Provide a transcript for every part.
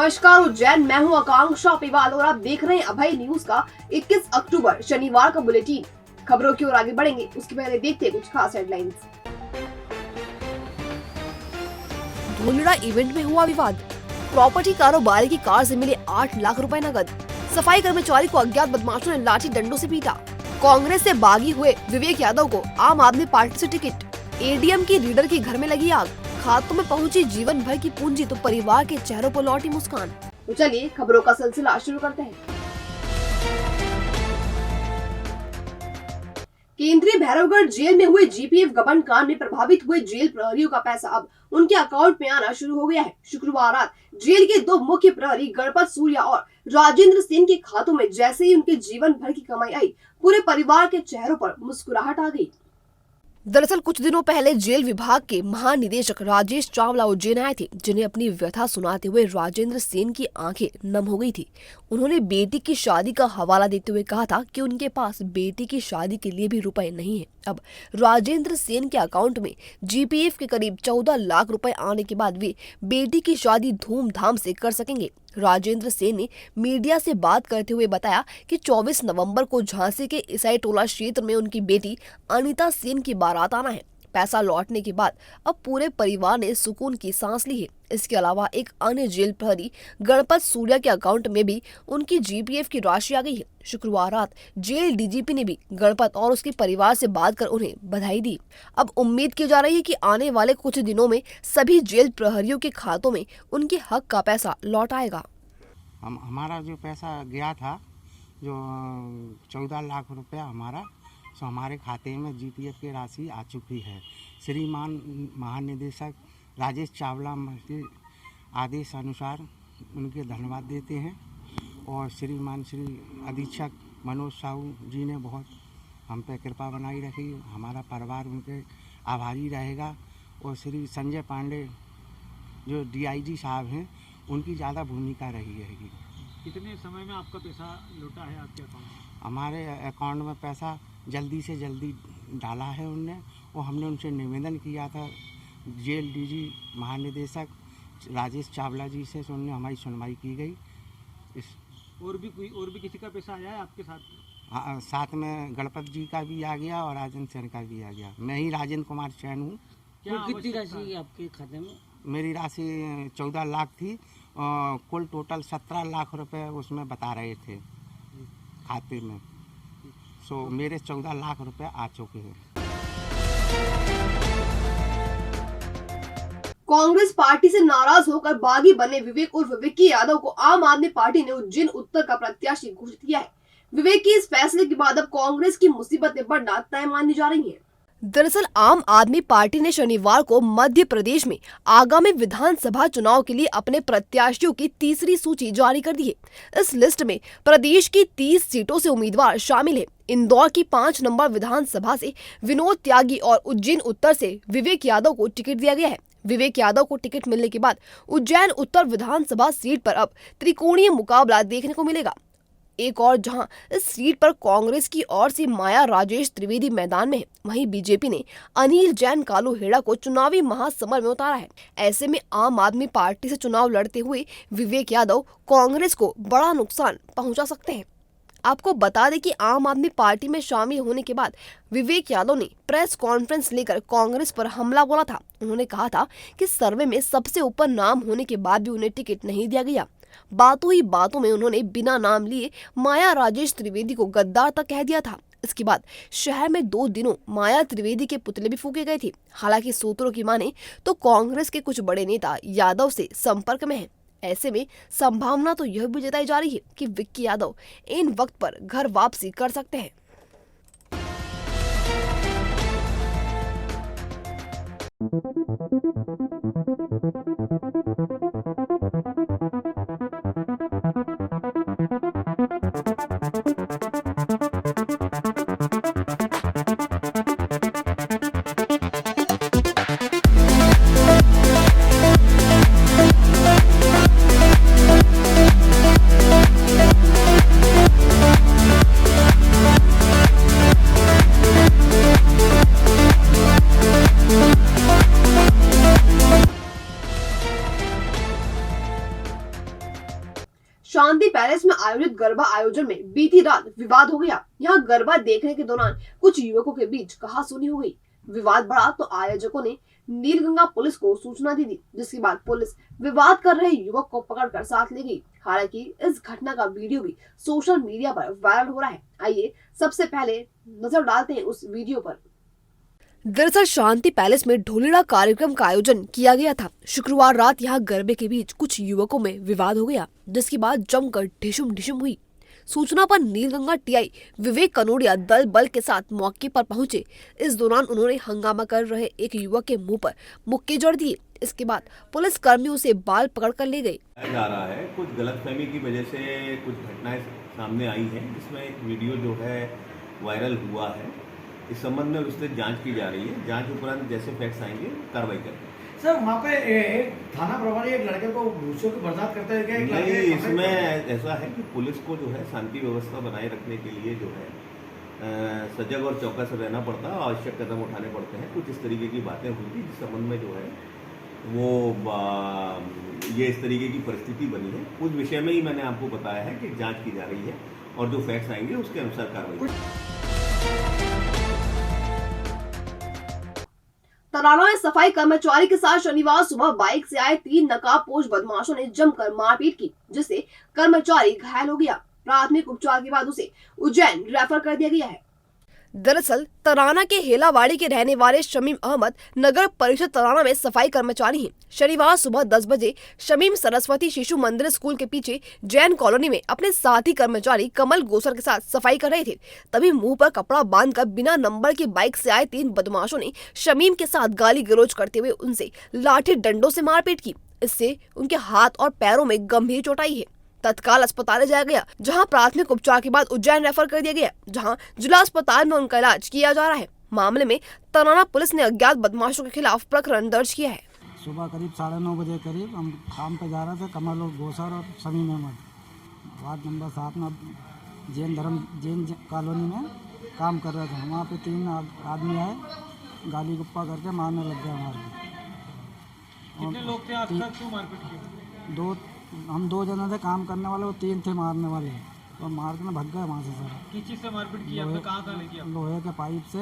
नमस्कार उज्जैन, मैं हूं आकांक्षा पिवाल और आप देख रहे हैं अभय न्यूज का 21 अक्टूबर शनिवार का बुलेटिन। खबरों की ओर आगे बढ़ेंगे उसके पहले देखते हैं कुछ खास हेडलाइंस। धोलड़ा इवेंट में हुआ विवाद। प्रॉपर्टी कारोबारी की कार से मिले 8 लाख रुपए नकद। सफाई कर्मचारी को अज्ञात बदमाशों ने लाठी डंडों से पीटा। कांग्रेस से बागी हुए विवेक यादव को आम आदमी पार्टी से टिकट। एडीएम की लीडर के घर में लगी आग। खातों में पहुंची जीवन भर की पूंजी तो परिवार के चेहरों पर लौटी मुस्कान। तो चलिए खबरों का सिलसिला शुरू करते हैं। केंद्रीय भैरवगढ़ जेल में हुए जीपीएफ गबन कांड में प्रभावित हुए जेल प्रहरियों का पैसा अब उनके अकाउंट में आना शुरू हो गया है। शुक्रवार रात जेल के 2 मुख्य प्रहरी गणपत सूर्या और राजेंद्र सेन के खातों में जैसे ही उनके जीवन भर की कमाई आई, पूरे परिवार के चेहरों पर मुस्कुराहट आ गई। दरअसल कुछ दिनों पहले जेल विभाग के महानिदेशक राजेश चावला उज्जैन आए थे, जिन्हें अपनी व्यथा सुनाते हुए राजेंद्र सेन की आंखें नम हो गई थी। उन्होंने बेटी की शादी का हवाला देते हुए कहा था कि उनके पास बेटी की शादी के लिए भी रुपए नहीं है। अब राजेंद्र सेन के अकाउंट में जीपीएफ के करीब 14 लाख रुपए आने के बाद वे बेटी की शादी धूमधाम से कर सकेंगे। राजेंद्र सेन ने मीडिया से बात करते हुए बताया कि 24 नवंबर को झांसी के ईसाई टोला क्षेत्र में उनकी बेटी अनीता सेन की बारात आना है। पैसा लौटने के बाद अब पूरे परिवार ने सुकून की सांस ली है। इसके अलावा एक अन्य जेल प्रहरी गणपत सूर्या के अकाउंट में भी उनकी जीपीएफ की राशि आ गई है। शुक्रवार रात जेल डीजीपी ने भी गणपत और उसके परिवार से बात कर उन्हें बधाई दी। अब उम्मीद की जा रही है कि आने वाले कुछ दिनों में सभी जेल प्रहरियों के खातों में उनके हक का पैसा लौट आएगा। हमारा जो पैसा गया था, जो 14 लाख रुपया हमारा, सो हमारे खाते में जीपीएफ की राशि आ चुकी है। श्रीमान महानिदेशक राजेश चावला के आदेश अनुसार उनके धन्यवाद देते हैं और श्रीमान श्री अधीक्षक मनोज साहू जी ने बहुत हम पे कृपा बनाई रखी। हमारा परिवार उनके आभारी रहेगा और श्री संजय पांडे जो डीआईजी साहब हैं, उनकी ज़्यादा भूमिका रही रहेगी। कितने समय में आपका पैसा लौटा है आपके अकाउंट में? हमारे अकाउंट में पैसा जल्दी से जल्दी डाला है उनने, और हमने उनसे निवेदन किया था जेल डीजी महानिदेशक राजेश चावला जी से, उनने हमारी सुनवाई की गई। और भी किसी का पैसा आया है आपके साथ? हाँ, साथ में गणपत जी का भी आ गया और राजेंद्र सेन का भी आ गया। मैं ही राजेंद्र कुमार सेन हूँ। कितनी राशि आपके खाते में? मेरी राशि 14 लाख थी, कुल टोटल 17 लाख रुपए उसमें बता रहे थे खाते में। सो मेरे 14 लाख रुपए आ चुके हैं। कांग्रेस पार्टी से नाराज होकर बागी बने विवेक और विवेकी यादव को आम आदमी पार्टी ने उज्जैन उत्तर का प्रत्याशी घोषित किया है। विवेक के इस फैसले के बाद अब कांग्रेस की मुसीबतें बढ़ना तय मानी जा रही हैं। दरअसल आम आदमी पार्टी ने शनिवार को मध्य प्रदेश में आगामी विधानसभा चुनाव के लिए अपने प्रत्याशियों की तीसरी सूची जारी कर दी है। इस लिस्ट में प्रदेश की 30 सीटों से उम्मीदवार शामिल हैं। इंदौर की 5 नंबर विधानसभा से विनोद त्यागी और उज्जैन उत्तर से विवेक यादव को टिकट दिया गया है। विवेक यादव को टिकट मिलने के बाद उज्जैन उत्तर विधानसभा सीट पर अब त्रिकोणीय मुकाबला देखने को मिलेगा। एक और जहां इस सीट पर कांग्रेस की ओर से माया राजेश त्रिवेदी मैदान में है, वहीं बीजेपी ने अनिल जैन कालू हेड़ा को चुनावी महासमर में उतारा है। ऐसे में आम आदमी पार्टी से चुनाव लड़ते हुए विवेक यादव कांग्रेस को बड़ा नुकसान पहुंचा सकते हैं। आपको बता दें कि आम आदमी पार्टी में शामिल होने के बाद विवेक यादव ने प्रेस कॉन्फ्रेंस लेकर कांग्रेस पर हमला बोला था। उन्होंने कहा था कि सर्वे में सबसे ऊपर नाम होने के बाद भी उन्हें टिकट नहीं दिया गया। बातों ही बातों में उन्होंने बिना नाम लिए माया राजेश त्रिवेदी को गद्दार तक कह दिया था। इसके बाद शहर में 2 दिनों माया त्रिवेदी के पुतले भी फूके गए थे। हालांकि सूत्रों की माने तो कांग्रेस के कुछ बड़े नेता यादव से संपर्क में हैं। ऐसे में संभावना तो यह भी जताई जा रही है कि विक्की यादव इन वक्त पर घर वापसी कर सकते हैं। शांति पैलेस में आयोजित गरबा आयोजन में बीती रात विवाद हो गया। यहाँ गरबा देखने के दौरान कुछ युवकों के बीच कहासुनी हो गई। विवाद बढ़ा तो आयोजकों ने नीलगंगा पुलिस को सूचना दी थी, जिसके बाद पुलिस विवाद कर रहे युवक को पकड़कर साथ ले गई। हालांकि इस घटना का वीडियो भी सोशल मीडिया पर वायरल हो रहा है। आइए सबसे पहले नजर डालते हैं उस वीडियो पर। दरअसल शांति पैलेस में ढोलेड़ा कार्यक्रम का आयोजन किया गया था। शुक्रवार रात यहाँ गरबे के बीच कुछ युवकों में विवाद हो गया, जिसके बाद जमकर ढिशुम ढिशुम हुई। सूचना पर नीलगंगा टीआई विवेक कनोडिया दल बल के साथ मौके पर पहुंचे। इस दौरान उन्होंने हंगामा कर रहे एक युवक के मुंह पर मुक्के जड़ दिए। इसके बाद पुलिस कर्मियों से बाल पकड़कर ले गए। जा रहा है कुछ गलतफहमी की वजह से कुछ घटनाएं सामने आई हैं, जिसमें एक वीडियो जो है वायरल हुआ है। इस संबंध में विस्तृत जांच की जा रही है। जांच उपरांत जैसे फैक्ट्स आएंगे कार्रवाई करेंगे। सर वहाँ पे एक थाना प्रभारी एक लड़के को दूसरों की बर्दाश्त करते हैं क्या? नहीं, इसमें ऐसा है कि पुलिस को जो है शांति व्यवस्था बनाए रखने के लिए जो है सजग और चौकस रहना पड़ता है, आवश्यक कदम उठाने पड़ते हैं। कुछ इस तरीके की बातें हुई थी, जिस संबंध में जो है वो ये इस तरीके की परिस्थिति बनी है। उस विषय में ही मैंने आपको बताया है कि जांच की जा रही है और जो फैक्ट्स आएंगे उसके अनुसार कार्रवाई। तराना में सफाई कर्मचारी के साथ शनिवार सुबह बाइक से आए 3 नकाबपोश बदमाशों ने जमकर मारपीट की, जिससे कर्मचारी घायल हो गया। प्राथमिक उपचार के बाद उसे उज्जैन रेफर कर दिया गया है। दरअसल तराना के हेलावाड़ी के रहने वाले शमीम अहमद नगर परिषद तराना में सफाई कर्मचारी हैं। शनिवार सुबह 10 बजे शमीम सरस्वती शिशु मंदिर स्कूल के पीछे जैन कॉलोनी में अपने साथी कर्मचारी कमल गोसर के साथ सफाई कर रहे थे। तभी मुंह पर कपड़ा बांधकर बिना नंबर की बाइक से आए 3 बदमाशों ने शमीम के साथ गाली गलौज करते हुए उनसे लाठी डंडों से मारपीट की। इससे उनके हाथ और पैरों में गंभीर चोट आई है। तत्काल अस्पताल ले जाया गया, जहां प्राथमिक उपचार के बाद उज्जैन रेफर कर दिया गया, जहां जिला अस्पताल में उनका इलाज किया जा रहा है। मामले में तराना पुलिस ने अज्ञात बदमाशों के खिलाफ प्रकरण दर्ज किया है। सुबह करीब 9:30 बजे करीब हम काम पे जा रहे थे। कमल और गोसर और शमीम अहमद वार्ड नंबर 7 में जैन कॉलोनी में काम कर रहे थे। वहाँ पे 3 आदमी आए, गाली गुप्पा करके मारने लग गए हमारे। कितने लोग थे? आज तक क्यों मारपीट की? हम 2 जने थे काम करने वाले, वो 3 थे मारने वाले। तो मार के भग गए वहाँ से सर। किस चीज़ से मारपीट की? आपने कहाँ लगी? लोहे के पाइप से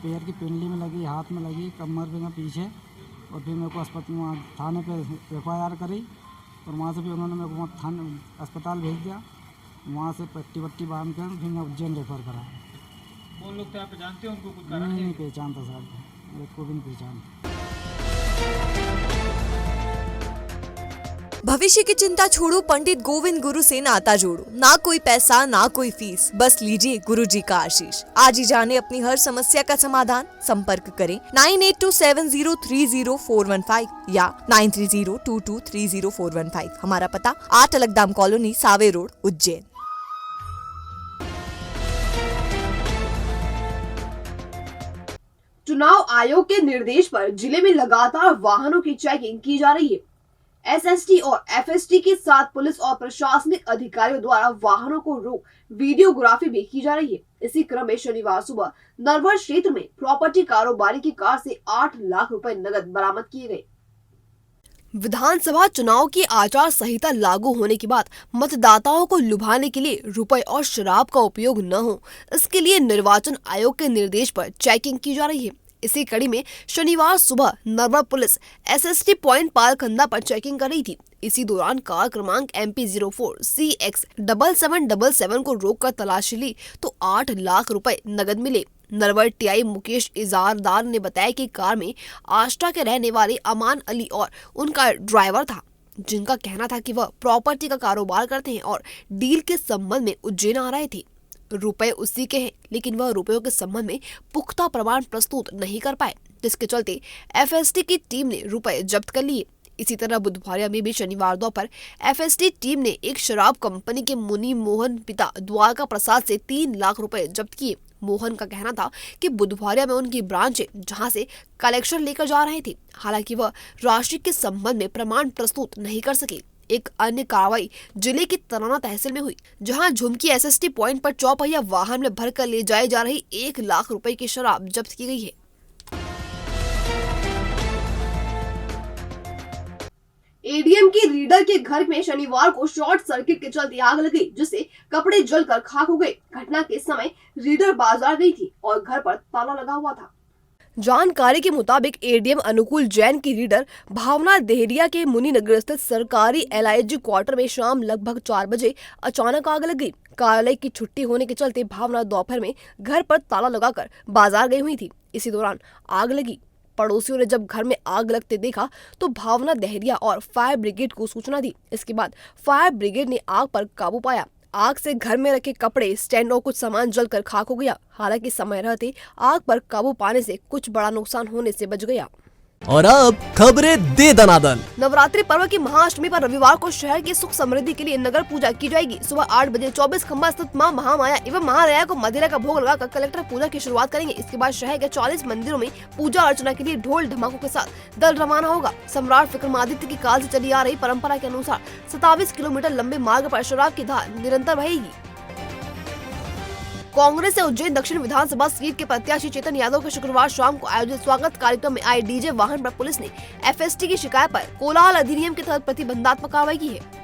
पैर की पिंडली में लगी, हाथ में लगी, कमर में पीछे। और फिर मेरे को थाने पे FIR करी और वहाँ से भी उन्होंने मेरे को थाने अस्पताल भेज दिया। वहाँ से पट्टी वट्टी बांध कर फिर मैं उज्जैन रेफर करा। कौन लोग थे? आप जानते हो उनको? कुछ नहीं पहचानता सर, मेरे को भी नहीं पहचान। भविष्य की चिंता छोड़ो, पंडित गोविंद गुरु से नाता जोड़ो। ना कोई पैसा ना कोई फीस, बस लीजिए गुरु जी का आशीष। आज ही जाने अपनी हर समस्या का समाधान। संपर्क करें 9827030415 या 9302230415। हमारा पता 8 अलगदाम कॉलोनी, सावे रोड, उज्जैन। चुनाव आयोग के निर्देश पर जिले में लगातार वाहनों की चेकिंग की जा रही है। SST और FST के साथ पुलिस और प्रशासनिक अधिकारियों द्वारा वाहनों को रोक वीडियोग्राफी भी की जा रही है। इसी क्रम में शनिवार सुबह नरवर क्षेत्र में प्रॉपर्टी कारोबारी की कार से 8 लाख रुपए नकद बरामद किए गए। विधानसभा चुनाव की आचार संहिता लागू होने के बाद मतदाताओं को लुभाने के लिए रुपए और शराब का उपयोग न हो, इसके लिए निर्वाचन आयोग के निर्देश पर चेकिंग की जा रही है। इसी कड़ी में शनिवार सुबह नरवर पुलिस SST पॉइंट पालखंदा पर चेकिंग कर रही थी। इसी दौरान कार क्रमांक MP04 CX 7777 को रोककर तलाशी ली तो 8 लाख रुपए नगद मिले। नरवर TI मुकेश इजारदार ने बताया कि कार में आष्टा के रहने वाले अमान अली और उनका ड्राइवर था, जिनका कहना था कि वह प्रॉपर्टी का कारोबार करते हैं और डील के संबंध में उज्जैन आ रहे थे। रुपए उसी के हैं, लेकिन वह रुपयों के संबंध में पुख्ता प्रमाण प्रस्तुत नहीं कर पाए, जिसके चलते FST की टीम ने रुपए जब्त कर लिए। इसी तरह बुधवारिया में भी शनिवार दोपहर FST टीम ने एक शराब कंपनी के मुनि मोहन पिता द्वारका प्रसाद से 3 लाख रुपए जब्त किए। मोहन का कहना था कि बुधवारिया में उनकी ब्रांच है, जहां से कलेक्शन लेकर जा रहे थे। हालांकि वह राशि के संबंध में प्रमाण प्रस्तुत नहीं कर सके। एक अन्य कार्रवाई जिले की तराना तहसील में हुई, जहां झुमकी SST पॉइंट पर चौपहिया वाहन में भरकर ले जाई जा रही 1 लाख रुपए की शराब जब्त की गई है। ADM की रीडर के घर में शनिवार को शॉर्ट सर्किट के चलते आग लग गई, जिससे कपड़े जलकर खाक हो गए। घटना के समय रीडर बाजार गई थी और घर पर ताला लगा हुआ था। जानकारी के मुताबिक एडीएम अनुकूल जैन की रीडर भावना देहरिया के मुनीनगर स्थित सरकारी LIG क्वार्टर में शाम लगभग 4 बजे अचानक आग लग गई। कार्यालय की छुट्टी होने के चलते भावना दोपहर में घर पर ताला लगाकर बाजार गई हुई थी। इसी दौरान आग लगी। पड़ोसियों ने जब घर में आग लगते देखा तो भावना देहरिया और फायर ब्रिगेड को सूचना दी। इसके बाद फायर ब्रिगेड ने आग पर काबू पाया। आग से घर में रखे कपड़े, स्टैंड और कुछ सामान जलकर खाक हो गया। हालांकि समय रहते आग पर काबू पाने से कुछ बड़ा नुकसान होने से बच गया। और अब खबरें दे दनादन। नवरात्रि पर्व की महाअष्टमी पर रविवार को शहर की सुख समृद्धि के लिए नगर पूजा की जाएगी। सुबह 8 बजे 24 खंबा स्थित मां महामाया एवं महालया को मदिरा का भोग लगाकर कलेक्टर पूजा की शुरुआत करेंगे। इसके बाद शहर के 40 मंदिरों में पूजा अर्चना के लिए ढोल धमाकों के साथ दल रवाना होगा। सम्राट विक्रमादित्य की काल से चली आ रही परंपरा के अनुसार 27 किलोमीटर लंबे मार्ग पर शराब की धार निरंतर बहेगी। कांग्रेस से उज्जैन दक्षिण विधानसभा सीट के प्रत्याशी चेतन यादव के शुक्रवार शाम को आयोजित स्वागत कार्यक्रम में आए डीजे वाहन पर पुलिस ने FST की शिकायत पर कोलाहल अधिनियम के तहत प्रतिबंधात्मक कार्रवाई की है।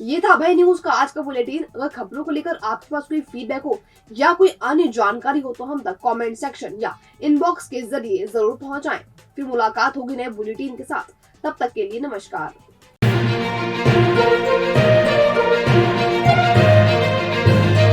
ये था अभय न्यूज का आज का बुलेटिन। अगर खबरों को लेकर आपके पास कोई फीडबैक हो या कोई अन्य जानकारी हो तो हम तक कमेंट सेक्शन या इनबॉक्स के जरिए जरूर पहुंचाएं। फिर मुलाकात होगी नए बुलेटिन के साथ। तब तक के लिए नमस्कार।